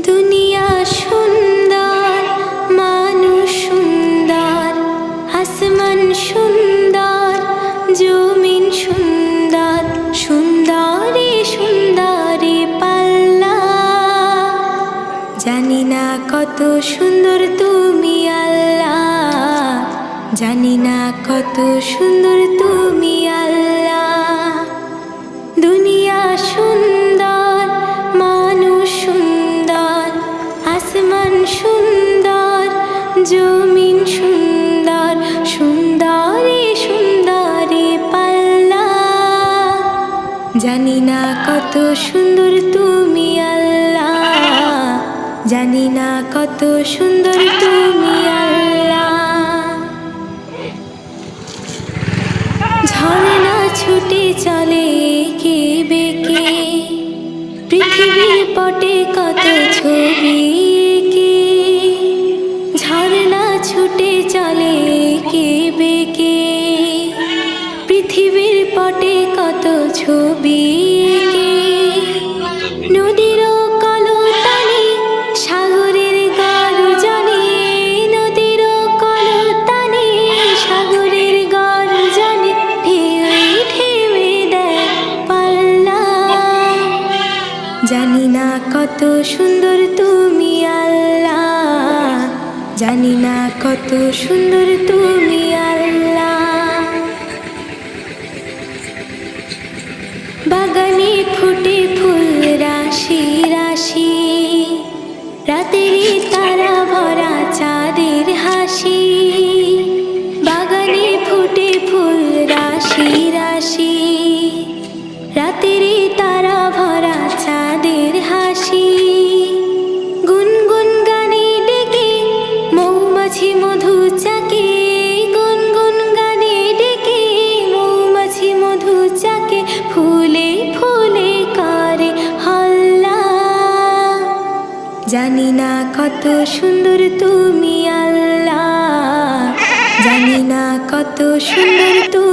দুনিয়া সুন্দর, মানুষ সুন্দর, আসমান সুন্দর, জমিন সুন্দর, সুন্দরী সুন্দরী পাল্লা। জানি না কত সুন্দর তুমি আল্লাহ, জানি না কত সুন্দর তুমি আল্লাহ। দুনিয়া সুন্দর, মানুষ সুন্দর, আসমান সুন্দর, জমিন সুন্দর, সুন্দরী সুন্দরী পাল্লা। জানি না কত সুন্দর তুমি আল্লাহ, জানি না কত সুন্দর তুমি আল্লাহ। ঝর্ণা ছুটে চলে এঁকে বেঁকে, পৃথিবীর পটে কত ছবি এঁকে। ঝর্ণা ছুটে চলে এঁকে বেঁকে, পৃথিবীর পটে কত ছবি এঁকে। নদীর কলতানে সাগরের গর্জনে, নদীর কলতানে সাগরের গর্জনে, ঢেউয়ে ঢেউয়ে দেয় পাল্লা। জানি না কত সুন্দর তুমি আল্লাহ, জানি না কত সুন্দর তুমি আল্লাহ। বাগানে ফুটে ফুল রাশি রাশি, রাতেরই তারা ভরা চাঁদের হাসি। বাগানে ফুটে ফুল রাশি রাশি, রাতেরই তারা ভরা চাঁদের হাসি। গুনগুন গানে ডেকে মৌমাছি মধু চাকে, গুনগুন গানে ডেকে মৌমাছি মধু চাকে। ফুলে ফুলে করে হল্লা। জানি না কত সুন্দর তুমি আল্লাহ, জানি না কত সুন্দর তুমি